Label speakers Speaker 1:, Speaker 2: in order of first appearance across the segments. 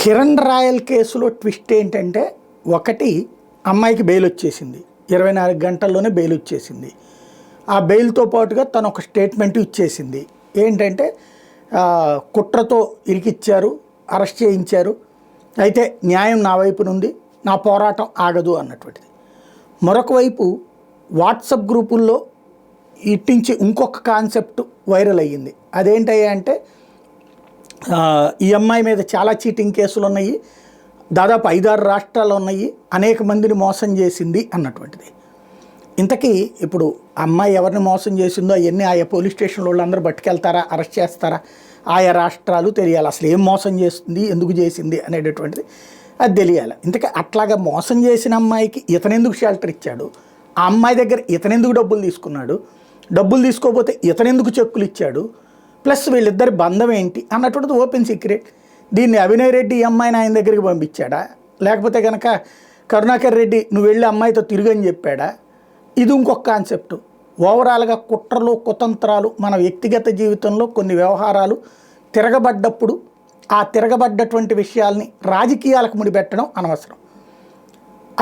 Speaker 1: Kiran royal కేసులో twist ఏంటంటే, ఒకటి అమ్మాయికి బెయిల్ వచ్చేసింది. 24 గంటల్లోనే బెయిల్ వచ్చేసింది. ఆ బెయిల్తో పాటుగా తను ఒక స్టేట్మెంట్ ఇచ్చేసింది. ఏంటంటే కుట్రతో ఇరికిచ్చారు, అరెస్ట్ చేయించారు, అయితే న్యాయం నా వైపునుంది, నా పోరాటం ఆగదు అన్నటువంటిది. మరొక వైపు వాట్సాప్ గ్రూపుల్లో ఇట్టించి ఇంకొక కాన్సెప్ట్ వైరల్ అయ్యింది. అదేంటయ్యా అంటే, ఈ అమ్మాయి మీద చాలా చీటింగ్ కేసులు ఉన్నాయి, దాదాపు 5-6 రాష్ట్రాలు ఉన్నాయి, అనేక మందిని మోసం చేసింది అన్నటువంటిది. ఇంతకీ ఇప్పుడు అమ్మాయి ఎవరిని మోసం చేసిందో అవన్నీ ఆయా పోలీస్ స్టేషన్లో వాళ్ళందరూ పట్టుకెళ్తారా, అరెస్ట్ చేస్తారా, ఆయా రాష్ట్రాలు తెలియాలి. అసలు ఏం మోసం చేస్తుంది, ఎందుకు చేసింది అనేటటువంటిది అది తెలియాలి. ఇంతకీ అట్లాగా మోసం చేసిన అమ్మాయికి ఇతనెందుకు షెల్టర్ ఇచ్చాడు, ఆ అమ్మాయి దగ్గర ఇతనెందుకు డబ్బులు తీసుకున్నాడు, డబ్బులు తీసుకోకపోతే ఇతనెందుకు చెక్కులు ఇచ్చాడు, ప్లస్ వీళ్ళిద్దరి బంధం ఏంటి అన్నటువంటిది ఓపెన్ సీక్రెట్. దీన్ని అభినయ్ రెడ్డి ఈ అమ్మాయిని ఆయన దగ్గరికి పంపించాడా, లేకపోతే కనుక కరుణాకర్ రెడ్డి నువ్వు వెళ్ళి అమ్మాయితో తిరుగని చెప్పాడా, ఇది ఇంకొక కాన్సెప్ట్. ఓవరాల్గా కుట్రలు, కుతంత్రాలు, మన వ్యక్తిగత జీవితంలో కొన్ని వ్యవహారాలు తిరగబడ్డప్పుడు ఆ తిరగబడ్డటువంటి విషయాల్ని రాజకీయాలకు ముడిపెట్టడం అనవసరం.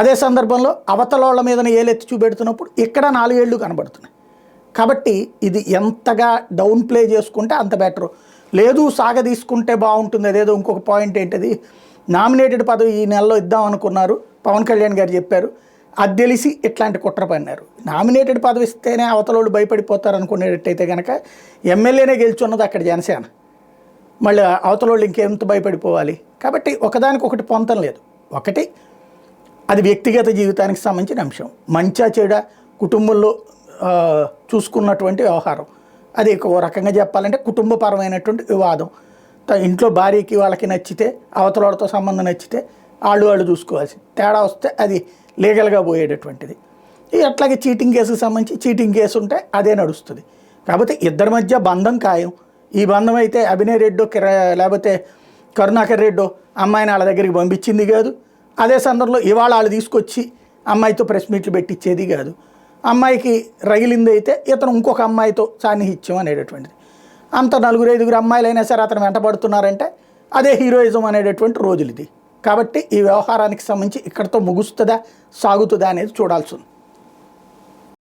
Speaker 1: అదే సందర్భంలో అవతలోళ్ళ మీదనే ఏలెత్తి చూపెడుతున్నప్పుడు ఇక్కడ 4 ఏళ్ళు కనబడుతున్నాయి. కాబట్టి ఇది ఎంతగా డౌన్ ప్లే చేసుకుంటే అంత బెటరు. లేదు సాగదీసుకుంటే బాగుంటుంది. అదేదో ఇంకొక పాయింట్ ఏంటిది, నామినేటెడ్ పదవి ఈ నెలలో ఇద్దాం అనుకున్నారు, పవన్ కళ్యాణ్ గారు చెప్పారు, అది తెలిసి ఇట్లాంటి కుట్ర పన్నారు. నామినేటెడ్ పదవి ఇస్తేనే అవతలోళ్ళు భయపడిపోతారు అనుకునేటట్టయితే కనుక ఎమ్మెల్యేనే గెలుచున్నది అక్కడ జనసేన, మళ్ళీ అవతలోళ్ళు ఇంకెంత భయపడిపోవాలి. కాబట్టి ఒకదానికొకటి పొంతం లేదు. ఒకటి అది వ్యక్తిగత జీవితానికి సంబంధించిన అంశం, మంచా చెడ కుటుంబంలో చూసుకున్నటువంటి వ్యవహారం. అది ఒక రకంగా చెప్పాలంటే కుటుంబపరమైనటువంటి వివాదం. ఇంట్లో భార్యకి వాళ్ళకి నచ్చితే, అవతలతో సంబంధం నచ్చితే వాళ్ళు చూసుకోవాల్సి, తేడా వస్తే అది లీగల్గా పోయేటటువంటిది. అట్లాగే చీటింగ్ కేసుకు సంబంధించి చీటింగ్ కేసు ఉంటే అదే నడుస్తుంది. కాకపోతే ఇద్దరి మధ్య బంధం ఖాయం. ఈ బంధం అయితే అభినయ్ రెడ్డో లేకపోతే కరుణాకర్ రెడ్డో అమ్మాయిని వాళ్ళ దగ్గరికి పంపించింది కాదు. అదే సందర్భంలో ఇవాళ వాళ్ళు తీసుకొచ్చి అమ్మాయితో ప్రెస్ మీట్లు పెట్టించేది కాదు. అమ్మాయికి రగిలింది అయితే ఇతను ఇంకొక అమ్మాయితో సాన్నిహిత్యం అనేటటువంటిది. అంత 4-5 అమ్మాయిలైనా సరే అతను వెంటబడుతున్నారంటే అదే హీరోయిజం అనేటటువంటి రోజులు ఇది. కాబట్టి ఈ వ్యవహారానికి సంబంధించి ఇక్కడితో ముగుస్తుందా, సాగుతుందా అనేది చూడాల్సి ఉంది.